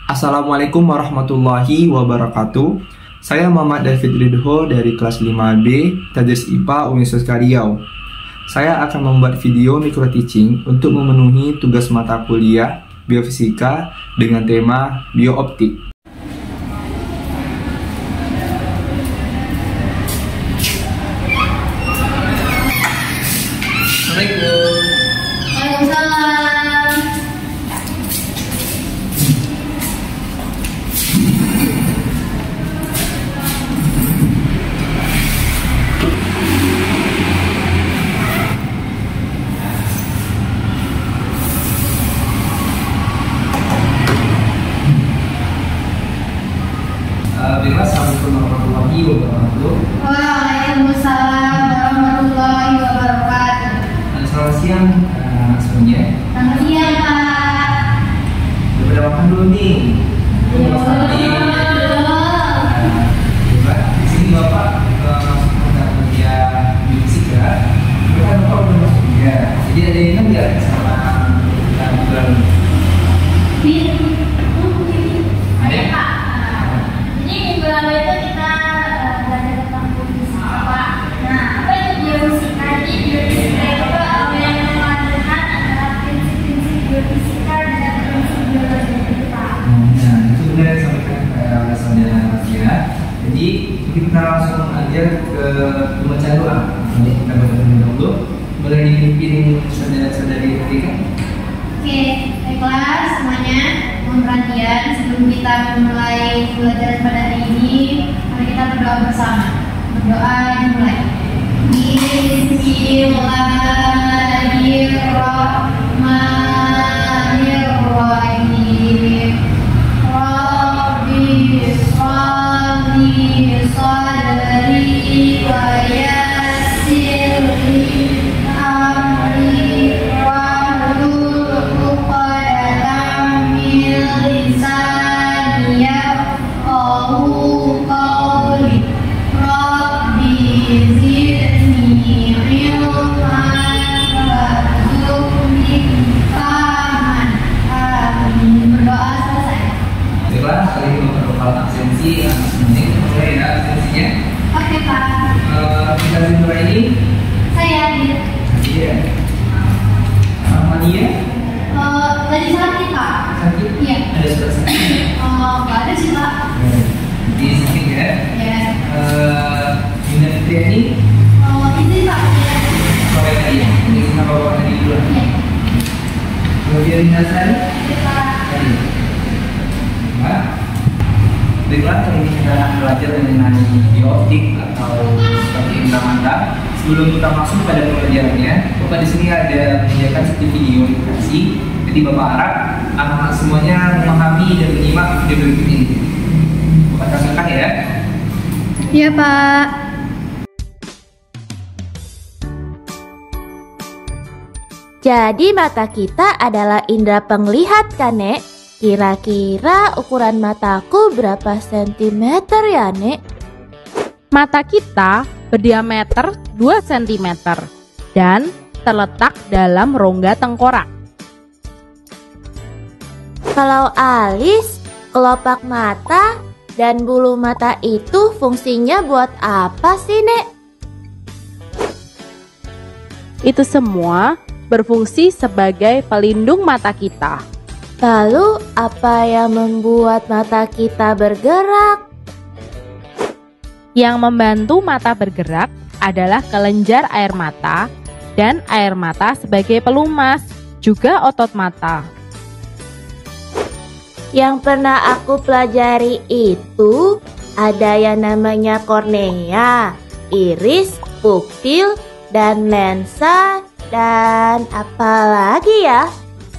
Assalamualaikum warahmatullahi wabarakatuh. Saya Muhammad David Ridho dari kelas 5B Tadris IPA Universitas Riau. Saya akan membuat video micro teaching untuk memenuhi tugas mata kuliah biofisika dengan tema biooptik. Assalamualaikum warahmatullahi wabarakatuh. Waalaikumsalam warahmatullahi wabarakatuh. Selamat siang semuanya. Selamat siang, Pak. Udah makan dulu nih. Di sini Bapak masuk mata kuliah biofisika. Kan Bapak udah masuk ya. Jadi ada yang ingat nggak sama bulan? Ada, Pak. Jadi minggu lalu itu kita belajar tentang biofisika, Pak. Nah, apa itu biofisika? Jadi biofisika itu yang memadukan antara prinsip-prinsip biofisika dan prinsip biologi itu, Pak. Nah, itu benar yang disampaikan saudara Nadia. Jadi kita langsung aja ke pembacaan doa. Jadi kita baca dulu. Boleh dipimpin saudara-saudari Nadia? Oke, baiklah semuanya. Mohon perhatian sebelum kita memulai pelajaran pada hari ini, mari kita berdoa bersama. Berdoa dimulai. Bismillahirrahmanirrahim. Rabbi sholli sadri wa yassir li amri wahlul 'uqdatam min lisani yafqahu qawli. Rabbi zidni ilman warzuqni fahman. Amin. Berdoa selesai. Baiklah, kali ini memperlukan absensi semenit. Mulai ya absensinya. Oke, Pak. Kita dimulai ini. Saya hadir. Iya. Nadia? Lagi sakit, Pak. Sakit? Iya. Ada surat sakit? Nggak ada sih, Pak. Di sakit ya? Ya. Yunda Fitriani? Ini, Pak. Sore tadi ya? Ini kenapa bapak tadi dulu? Iya. Kemudian Nasari? Iya, Pak. Tadi. Nah, baiklah, kali ini kita belajar mengenai biooptik atau seperti indera mata. Sebelum kita masuk pada pelajarannya, Bapak di sini ada menyediakan satu video edukasi. Jadi Bapak harap anak-anak semuanya memahami dan menyimak video berikut ini. Bapak tampilkan ya. Iya, Pak. Jadi mata kita adalah indera penglihat kan, Nek? Kira-kira ukuran mataku berapa sentimeter ya, Nek? Mata kita berdiameter 2 cm dan terletak dalam rongga tengkorak. Kalau alis, kelopak mata, dan bulu mata itu fungsinya buat apa sih, Nek? Itu semua berfungsi sebagai pelindung mata kita. Lalu apa yang membuat mata kita bergerak? Yang membantu mata bergerak adalah kelenjar air mata dan air mata sebagai pelumas, juga otot mata. Yang pernah aku pelajari itu ada yang namanya kornea, iris, pupil, dan lensa, dan apa lagi ya?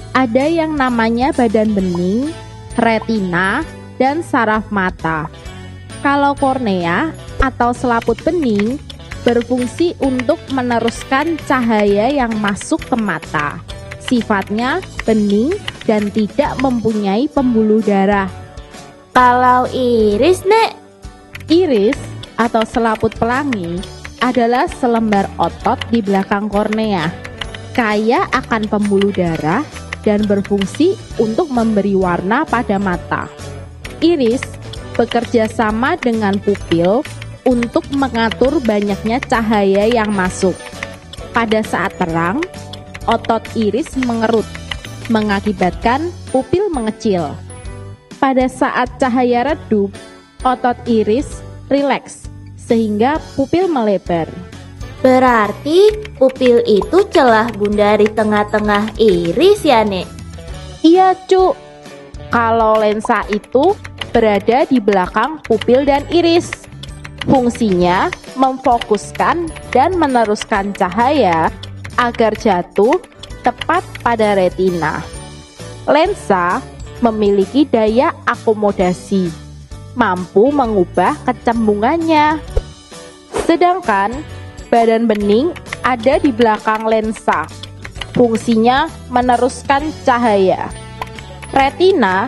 Ada yang namanya badan bening, retina, dan saraf mata. Kalau kornea atau selaput bening berfungsi untuk meneruskan cahaya yang masuk ke mata. Sifatnya bening dan tidak mempunyai pembuluh darah. Kalau iris, Nek? Iris atau selaput pelangi adalah selembar otot di belakang kornea, kaya akan pembuluh darah dan berfungsi untuk memberi warna pada mata. Iris bekerja sama dengan pupil untuk mengatur banyaknya cahaya yang masuk. Pada saat terang, otot iris mengerut, mengakibatkan pupil mengecil. Pada saat cahaya redup, otot iris rileks, sehingga pupil melebar. Berarti pupil itu celah bunda di tengah-tengah iris ya, Nek? Iya, Cuk. Kalau lensa itu berada di belakang pupil dan iris. Fungsinya memfokuskan dan meneruskan cahaya agar jatuh tepat pada retina. Lensa memiliki daya akomodasi, mampu mengubah kecembungannya. Sedangkan badan bening ada di belakang lensa. Fungsinya meneruskan cahaya. Retina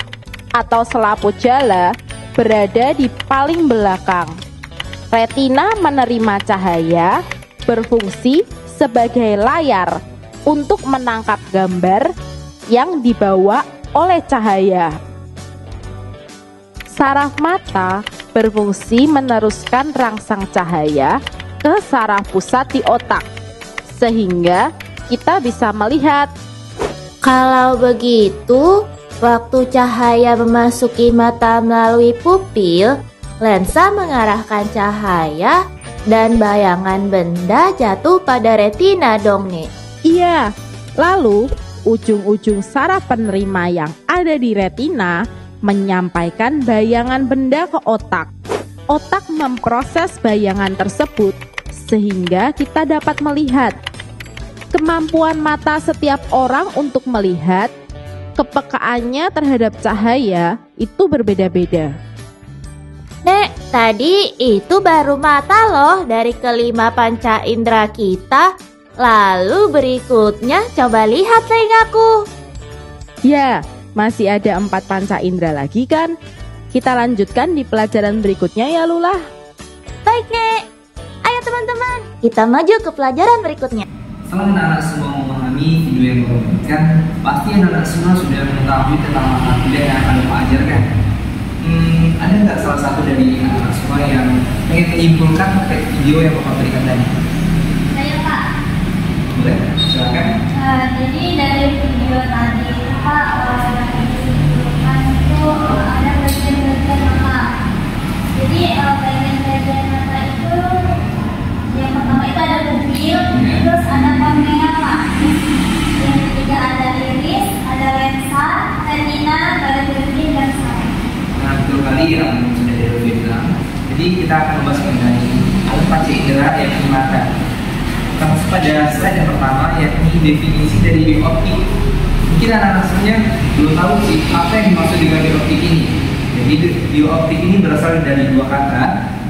atau selaput jala berada di paling belakang. Retina menerima cahaya, berfungsi sebagai layar untuk menangkap gambar yang dibawa oleh cahaya. Saraf mata berfungsi meneruskan rangsang cahaya ke saraf pusat di otak, sehingga kita bisa melihat. Kalau begitu, waktu cahaya memasuki mata melalui pupil, lensa mengarahkan cahaya dan bayangan benda jatuh pada retina dong, Nek. Iya, lalu ujung-ujung saraf penerima yang ada di retina menyampaikan bayangan benda ke otak. Otak memproses bayangan tersebut sehingga kita dapat melihat. Kemampuan mata setiap orang untuk melihat, kepekaannya terhadap cahaya itu berbeda-beda. Nek, tadi itu baru mata loh dari kelima panca indera kita. Lalu berikutnya coba lihat telingaku. Ya, masih ada 4 panca indera lagi kan? Kita lanjutkan di pelajaran berikutnya ya, Lula. Baik, Nek. Ayo teman-teman, kita maju ke pelajaran berikutnya. Setelah anak-anak semua memahami video yang Bapak berikan, pasti anak-anak semua sudah mengetahui tentang mata kuliah yang akan Bapak ajarkan. Ada nggak salah satu dari anak-anak semua yang ingin menyimpulkan terkait video yang Bapak berikan tadi? Saya Pak. Boleh, silakan. Jadi dari video tadi Pak, disimpulkan itu ada bagian-bagian mata. Jadi bagian-bagian mata itu yang pertama itu ada pupil, terus ada kornea Pak. Yang ketiga ada iris, ada lensa, retina, badan bening dan saraf. Nah, betul kali yang sudah dibilang. Jadi kita akan membahas mengenai alat panca indera yang mata. Kita masuk pada slide yang pertama, yakni definisi dari bioptik. Mungkin anak-anak semuanya belum tahu sih apa yang dimaksud dengan bioptik ini. Jadi bioptik ini berasal dari 2 kata,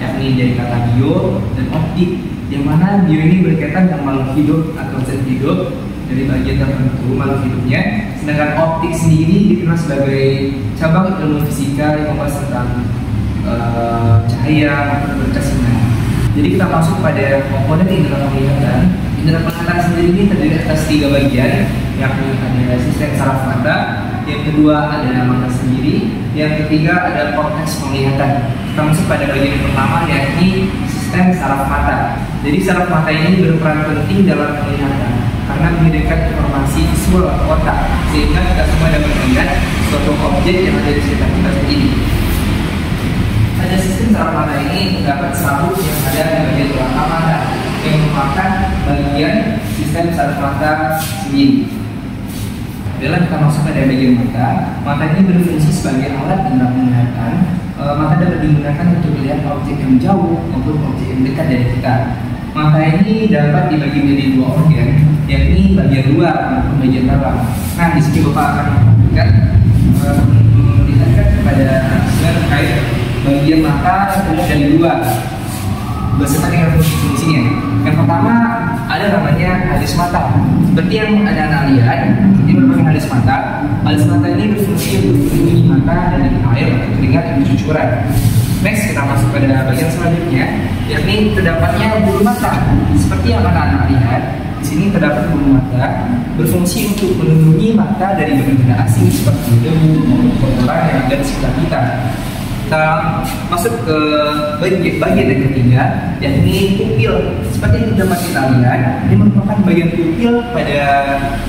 yakni dari kata bio dan optik, yang mana bio ini berkaitan dengan makhluk hidup atau zat hidup dari bagian tertentu makhluk hidupnya, sedangkan optik sendiri dikenal sebagai cabang ilmu fisika yang membahas tentang cahaya atau berkesinar. Jadi kita masuk pada komponen indera penglihatan. Indera penglihatan sendiri ini terdiri atas 3 bagian, yakni ada sistem saraf mata, yang kedua adalah mata sendiri, yang ketiga ada korteks penglihatan. Kita masuk pada bagian yang pertama, yakni sistem saraf mata. Jadi saraf mata ini berperan penting dalam penglihatan karena mengirimkan informasi visual ke otak, sehingga kita semua dapat melihat suatu objek yang ada di sekitar kita saat ini. Pada sistem saraf mata ini terdapat sabuk yang ada di bagian belakang mata yang merupakan bagian sistem saraf mata sendiri. Bila kita masuk pada bagian mata, mata ini berfungsi sebagai alat indera penglihatan. Mata dapat digunakan untuk melihat objek yang jauh maupun objek yang dekat dari kita. Mata ini dapat dibagi menjadi 2 organ, yakni bagian luar maupun bagian dalam. Nah, di sini Bapak akan melihatkan pada slide terkait bagian mata dari luar beserta dengan fungsinya. Yang pertama ada namanya alis mata. Seperti yang ada anak lihat, ini merupakan alis mata. Alis mata ini berfungsi untuk melindungi mata dari air atau keringat yang bercucuran. Next, kita masuk pada bagian selanjutnya, yakni terdapatnya bulu mata. Seperti yang anak-anak lihat, Di sini terdapat bulu mata berfungsi untuk melindungi mata dari benda-benda asing seperti debu maupun kotoran yang ada di sekitar kita. Kita masuk ke bagian yang ketiga, yakni pupil. Seperti yang dapat kita lihat, ini merupakan bagian pupil pada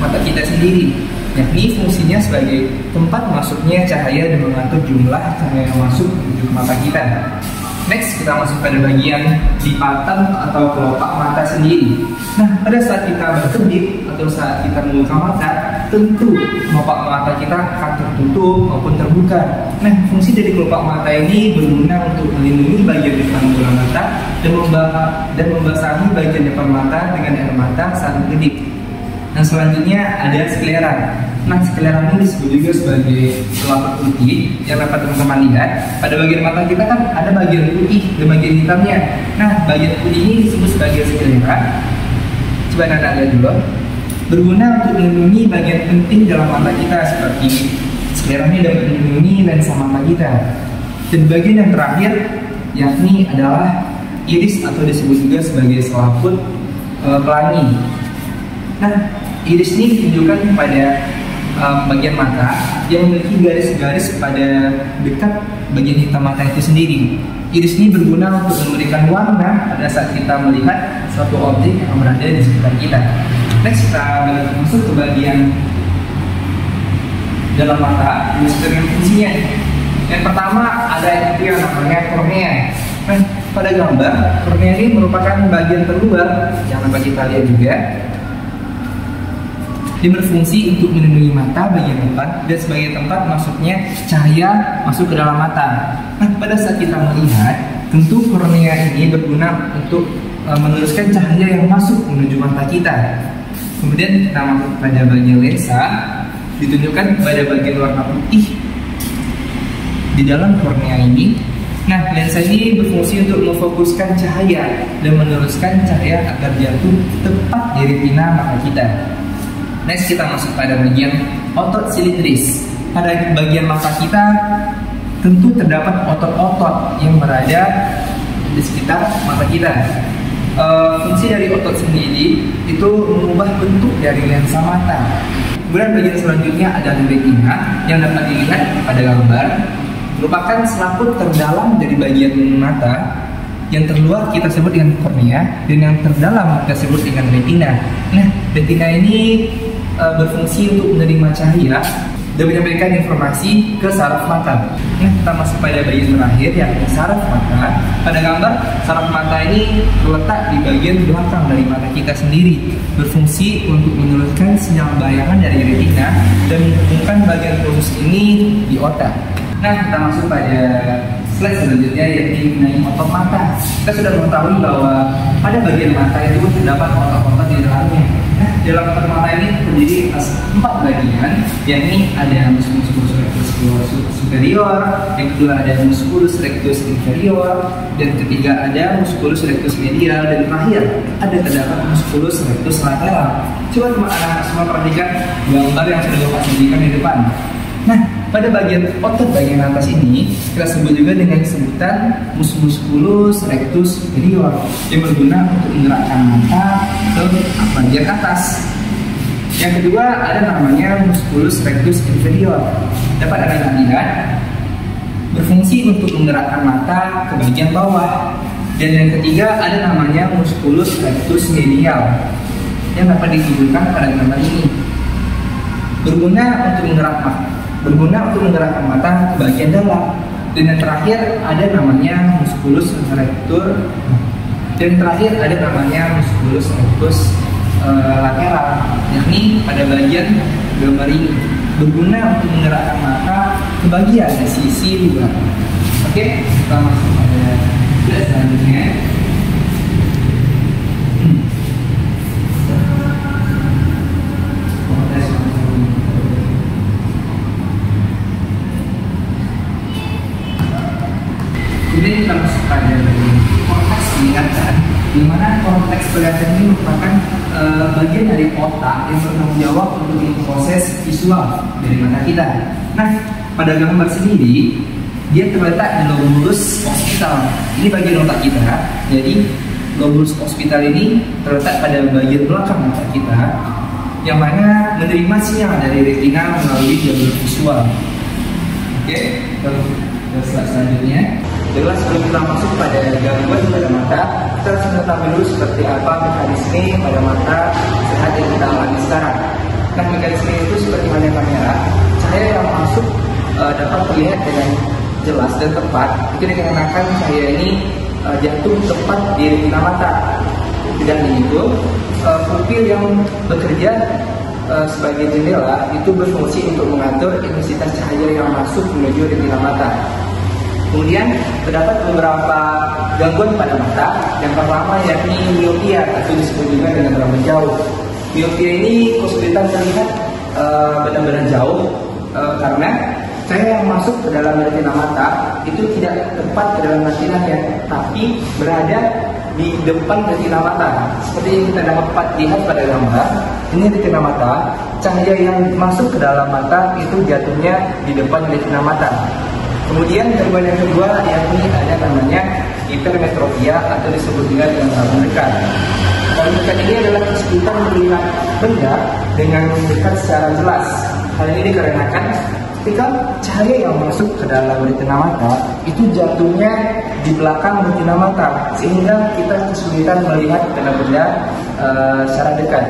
mata kita sendiri, yakni fungsinya sebagai tempat masuknya cahaya dan mengatur jumlah cahaya yang masuk menuju ke mata kita. Next, kita masuk pada bagian lipatan atau kelopak mata sendiri. Nah, pada saat kita berkedip atau saat kita membuka mata, tentu kelopak mata kita akan tertutup maupun terbuka. Nah, fungsi dari kelopak mata ini berguna untuk melindungi bagian depan bola mata dan membasahi bagian depan mata dengan air mata saat berkedip. Nah, selanjutnya ada sklera. Nah, sklera ini disebut juga sebagai selaput putih yang dapat teman-teman lihat. Pada bagian mata kita kan ada bagian putih dan bagian hitamnya. Nah, bagian putih ini disebut sebagai sklera. Coba Anda lihat dulu. Berguna untuk melindungi bagian penting dalam mata kita seperti sklera ini dapat melindungi lensa mata kita. Dan bagian yang terakhir yakni adalah iris atau disebut juga sebagai selaput pelangi. Nah, iris ini ditunjukkan pada bagian mata yang memiliki garis-garis pada dekat bagian hitam mata itu sendiri. Iris ini berguna untuk memberikan warna pada saat kita melihat suatu objek yang berada di sekitar kita. Next, kita masuk ke bagian dalam mata dengan fungsinya. Yang pertama ada yang namanya kornea. Nah, pada gambar kornea ini merupakan bagian terluar yang dapat kita lihat juga. Dia berfungsi untuk melindungi mata bagian depan dan sebagai tempat masuknya cahaya masuk ke dalam mata. Nah, pada saat kita melihat, tentu kornea ini berguna untuk meneruskan cahaya yang masuk menuju mata kita. Kemudian kita masuk pada bagian lensa, ditunjukkan pada bagian warna putih di dalam kornea ini. Nah, lensa ini berfungsi untuk memfokuskan cahaya dan meneruskan cahaya agar jatuh tepat di retina mata kita. Next, kita masuk pada bagian otot silindris. Pada bagian mata kita tentu terdapat otot-otot yang berada di sekitar mata kita. Fungsi dari otot sendiri itu mengubah bentuk dari lensa mata. Kemudian bagian selanjutnya adalah retina yang dapat dilihat pada gambar, merupakan selaput terdalam dari bagian mata. Yang terluar kita sebut dengan kornea dan yang terdalam kita sebut dengan retina. Nah, retina ini berfungsi untuk menerima cahaya dan menyampaikan informasi ke saraf mata. Nah, kita masuk pada bagian terakhir yakni saraf mata. Pada gambar, saraf mata ini terletak di bagian belakang dari mata kita sendiri, berfungsi untuk meneruskan sinyal bayangan dari retina dan menghubungkan bagian khusus ini di otak. Nah, kita masuk pada slide selanjutnya yakni mengenai otot mata. Kita sudah mengetahui bahwa pada bagian mata itu terdapat otot-otot di dalamnya. Nah, dalam otot mata ini terdiri atas 4 bagian, yakni ada musculus rectus superior, yang kedua ada musculus rectus inferior, dan ketiga ada musculus rectus medial, dan terakhir ada terdapat musculus rectus lateral. Coba teman-teman semua perhatikan gambar yang sudah Bapak sajikan di depan. Nah, pada bagian otot bagian atas ini kita sebut juga dengan sebutan musculus rectus superior yang berguna untuk menggerakkan mata ke bagian atas. Yang kedua ada namanya musculus rectus inferior, dapat Anda lihat berfungsi untuk menggerakkan mata ke bagian bawah. Dan yang ketiga ada namanya musculus rectus medial yang dapat ditunjukkan pada gambar ini, berguna untuk menggerakkan mata ke bagian dalam. Dan yang terakhir ada namanya musculus rectus, dan terakhir ada namanya musculus rectus lateral, yakni pada bagian gambar ini, berguna untuk menggerakkan mata ke bagian sisi luar. Oke, kita masuk pada slide selanjutnya. Kemudian kita masuk pada bagian korteks penglihatan, di mana korteks penglihatan ini merupakan bagian dari otak yang bertanggung jawab untuk memproses visual dari mata kita. Nah, pada gambar sendiri dia terletak di lobulus occipital. Ini bagian otak kita. Jadi globus hospital ini terletak pada bagian belakang mata kita, yang mana menerima sinyal dari retina melalui jalur visual. Oke, terus selanjutnya. Jelas sebelum kita masuk pada gangguan pada mata, kita harus mengetahui dulu seperti apa mekanisme pada mata sehat yang kita alami sekarang. Nah, mekanisme itu seperti halnya kamera, cahaya yang masuk dapat terlihat dengan jelas dan tepat. Itu dikarenakan cahaya ini jatuh tepat di retina mata. Tidak hanya itu, pupil yang bekerja sebagai jendela itu berfungsi untuk mengatur intensitas cahaya yang masuk menuju retina mata. Kemudian terdapat beberapa gangguan pada mata. Yang pertama yakni miopia atau disebut juga dengan rambut jauh. Miopia ini kesulitan melihat benda-benda jauh karena cahaya yang masuk ke dalam retina mata itu tidak tepat ke dalam retinanya, tapi berada di depan retina mata. Seperti yang kita dapat lihat pada gambar, ini retina mata, cahaya yang masuk ke dalam mata itu jatuhnya di depan retina mata. Kemudian gangguan yang kedua yakni ada namanya hipermetropia atau disebut juga dengan rambut dekat. Rambut dekat ini adalah kesulitan melihat benda dengan dekat secara jelas. Hal ini dikarenakan ketika cahaya yang masuk ke dalam retina mata itu jatuhnya di belakang retina mata, sehingga kita kesulitan melihat benda-benda secara dekat.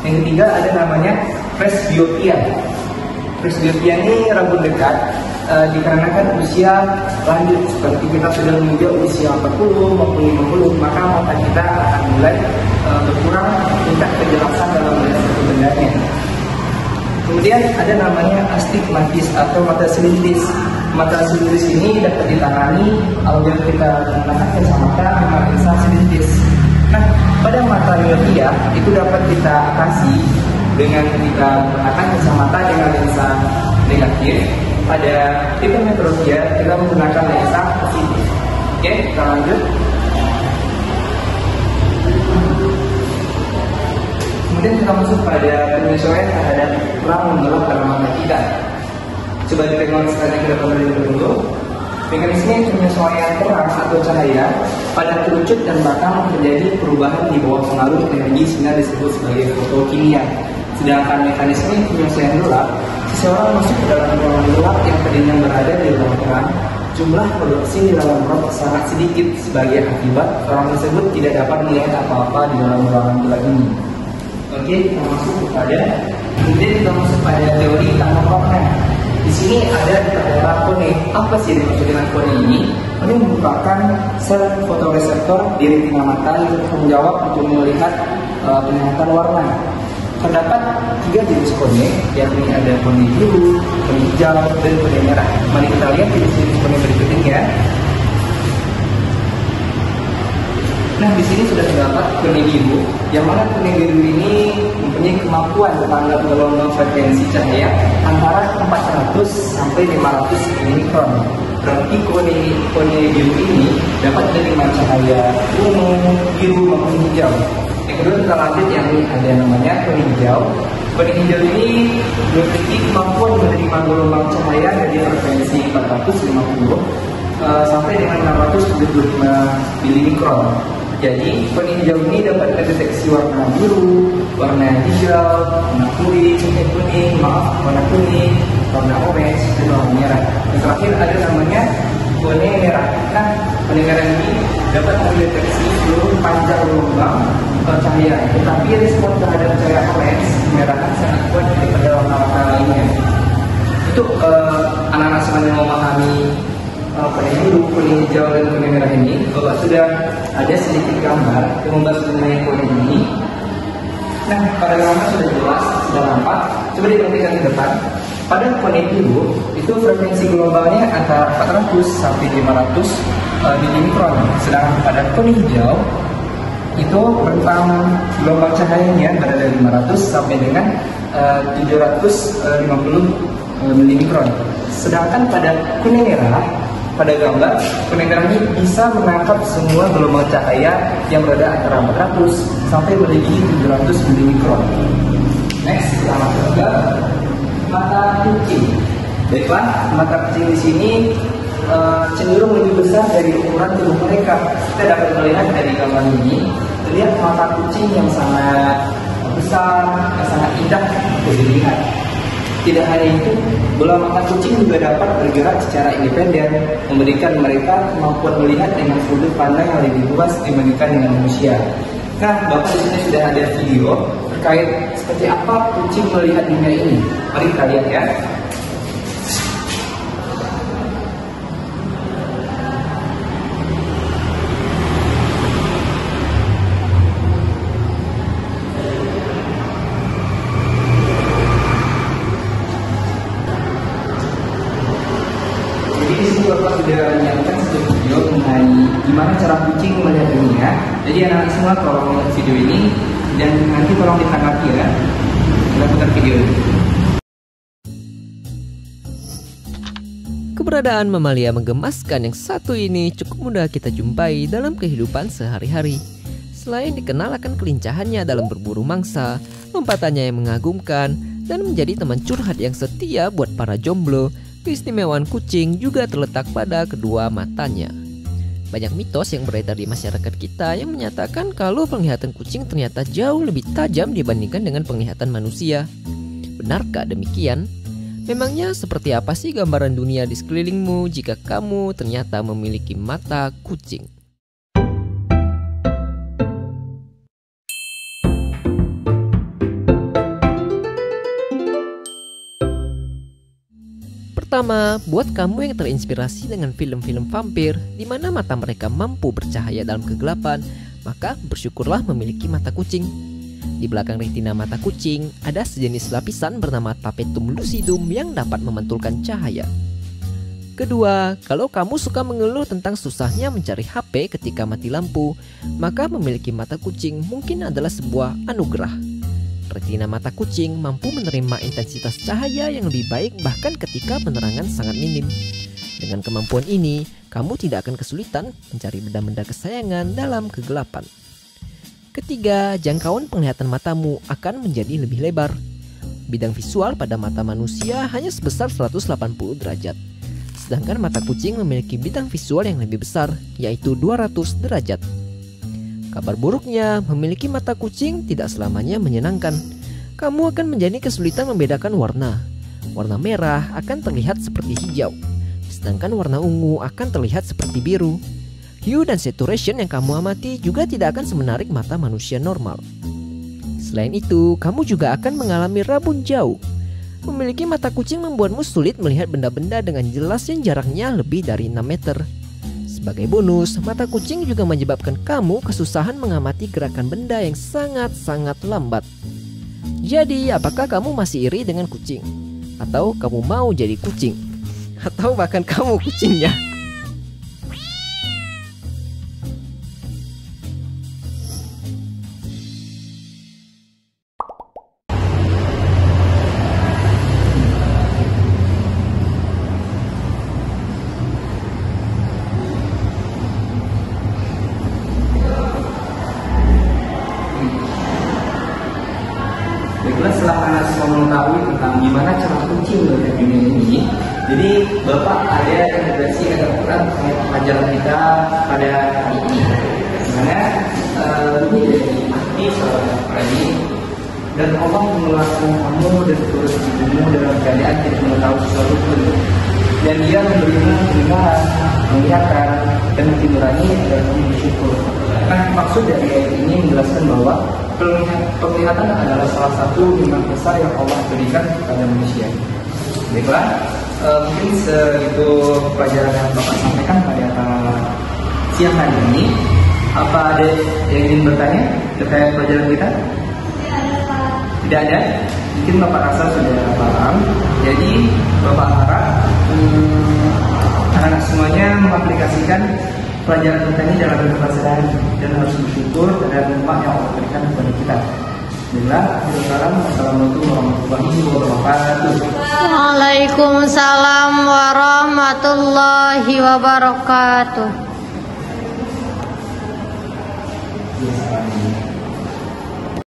Yang ketiga ada namanya presbiopia. Presbiopia ini rambut dekat dikarenakan usia lanjut, seperti kita sudah menginjak usia 40 maupun 50, maka mata kita akan mulai berkurang tingkat kejelasan dalam melihat satu bendanya. Kemudian ada namanya astigmatis atau mata selintis. Mata selintis ini dapat ditangani apabila kita menggunakan kacamata dengan lensa selintis. Nah, pada mata miopia itu dapat kita atasi dengan kita menggunakan kacamata dengan lensa negatif. Pada hipermetropia kita menggunakan lensa positif. Oke, kita lanjut. Kemudian kita masuk pada penyesuaian terhadap terang mengelap dalam mata kita. Coba ditengok sekali ke depan dulu. Mekanisme penyesuaian terang atau cahaya pada kerucut dan batang terjadi perubahan di bawah pengaruh energi sinar disebut sebagai fotokimia. Sedangkan mekanisme penyesuaian gelap, seseorang masuk ke dalam ruangan gelap yang tadinya berada di dalam terang, jumlah produksi di dalam ruangan sangat sedikit. Sebagai akibat, orang tersebut tidak dapat melihat apa-apa di dalam ruangan gelap ini. Oke, kita masuk kemudian kita masuk pada teori tentang kornea. Di sini ada pada kornea. Apa sih dimaksud dengan kornea ini? Ini merupakan sel fotoreseptor di retina mata yang bertanggung jawab untuk melihat penglihatan warna. Terdapat 3 jenis kornea, yakni ada kornea biru, kornea hijau, dan kornea merah. Mari kita lihat di sini kornea berikut ini ya. Nah, di sini sudah terdapat kornea biru, yang mana kornea biru ini mempunyai kemampuan menangkap gelombang frekuensi cahaya antara 400 sampai 500 mikron. Berarti kornea biru ini dapat menerima cahaya ungu, biru maupun hijau. Yang kedua kita lanjut yang ini ada namanya kornea hijau. Kornea hijau ini memiliki kemampuan menerima gelombang cahaya dari frekuensi 450 sampai dengan 675 milimikron. Jadi kornea hijau ini dapat mendeteksi warna biru, warna hijau, warna kuning, warna kuning, warna orange, dan warna merah. Yang terakhir ada namanya kornea merah. Nah, kornea merah ini dapat mendeteksi seluruh panjang gelombang cahaya, tetapi respon terhadap cahaya orange kemerahan sangat kuat daripada warna-warna lainnya. Itu anak-anak semua yang memahami kornea biru, kuning, hijau, dan kornea merah ini. Bapak sudah ada sedikit gambar yang membahas mengenai kornea ini. Nah, pada gambar sudah jelas, sudah nampak. Coba diperhatikan ke depan. Pada kornea biru itu frekuensi gelombangnya antara 400 sampai 500 milimikron. Sedangkan pada kornea hijau itu rentang gelombang cahayanya berada dari 500 sampai dengan 750 milimikron. Sedangkan pada kornea merah, pada gambar kornea merah ini bisa menangkap semua gelombang cahaya yang berada antara 400 sampai melebihi 700 milimikron. Next, kita masuk ke mata kucing. Baiklah, mata kucing di sini cenderung lebih besar dari ukuran tubuh mereka. Kita dapat melihat dari gambar ini, terlihat mata kucing yang sangat besar, yang sangat indah untuk dilihat. Tidak hanya itu, bola mata kucing juga dapat bergerak secara independen, memberikan mereka kemampuan melihat dengan sudut pandang yang lebih luas dibandingkan dengan manusia. Nah, Bapak di sini sudah ada video terkait seperti apa kucing melihat dunia ini. Mari kita lihat ya. Jadi di sini Bapak sudah menyiapkan satu video mengenai gimana cara kucing melihat dunia. Jadi anak-anak semua tolong lihat video ini dan nanti tolong ditanggapi ya. Kita putar video ini. Keberadaan mamalia menggemaskan yang satu ini cukup mudah kita jumpai dalam kehidupan sehari-hari. Selain dikenal akan kelincahannya dalam berburu mangsa, lompatannya yang mengagumkan, dan menjadi teman curhat yang setia buat para jomblo, keistimewaan kucing juga terletak pada kedua matanya. Banyak mitos yang beredar di masyarakat kita yang menyatakan kalau penglihatan kucing ternyata jauh lebih tajam dibandingkan dengan penglihatan manusia. Benarkah demikian? Memangnya seperti apa sih gambaran dunia di sekelilingmu jika kamu ternyata memiliki mata kucing? Pertama, buat kamu yang terinspirasi dengan film-film vampir di mana mata mereka mampu bercahaya dalam kegelapan, maka bersyukurlah memiliki mata kucing. Di belakang retina mata kucing ada sejenis lapisan bernama tapetum lucidum yang dapat memantulkan cahaya. Kedua, kalau kamu suka mengeluh tentang susahnya mencari HP ketika mati lampu, maka memiliki mata kucing mungkin adalah sebuah anugerah. Retina mata kucing mampu menerima intensitas cahaya yang lebih baik bahkan ketika penerangan sangat minim. Dengan kemampuan ini, kamu tidak akan kesulitan mencari benda-benda kesayangan dalam kegelapan. Ketiga, jangkauan penglihatan matamu akan menjadi lebih lebar. Bidang visual pada mata manusia hanya sebesar 180 derajat. Sedangkan mata kucing memiliki bidang visual yang lebih besar, yaitu 200 derajat. Kabar buruknya, memiliki mata kucing tidak selamanya menyenangkan. Kamu akan menjadi kesulitan membedakan warna. Warna merah akan terlihat seperti hijau, sedangkan warna ungu akan terlihat seperti biru. Hue dan saturation yang kamu amati juga tidak akan semenarik mata manusia normal. Selain itu, kamu juga akan mengalami rabun jauh. Memiliki mata kucing membuatmu sulit melihat benda-benda dengan jelas yang jaraknya lebih dari 6 meter. Sebagai bonus, mata kucing juga menyebabkan kamu kesusahan mengamati gerakan benda yang sangat-sangat lambat. Jadi, apakah kamu masih iri dengan kucing? Atau kamu mau jadi kucing? Atau bahkan kamu kucingnya? Baiklah, setelah anak semua mengetahui tentang gimana cara kucing melihat dunia ini, jadi Bapak ada integrasi agak kurang terkait pelajaran kita pada hari ini. Dimana ini dari ahli seorang pradi dan Allah mengeluarkan kamu dan turut ibumu dalam keadaan tidak mengetahui sesuatu pun, dan Dia memberimu pendengaran, penglihatan, dan hati nurani agar kamu bersyukur. Nah, maksud dari ayat ini menjelaskan bahwa penglihatan adalah salah satu nikmat besar yang Allah berikan kepada manusia. Baiklah, mungkin segitu pelajaran yang Bapak sampaikan pada siang hari ini. Apa ada yang ingin bertanya terkait pelajaran kita? Tidak ada? Mungkin Bapak rasa sudah paham. Jadi Bapak harap anak-anak semuanya mengaplikasikan pelajaran kita ini dalam kehidupan sehari dan harus bersyukur terhadap nikmat yang Allah berikan kepada kita. Assalamualaikum warahmatullahi wabarakatuh. Waalaikumsalam warahmatullahi wabarakatuh.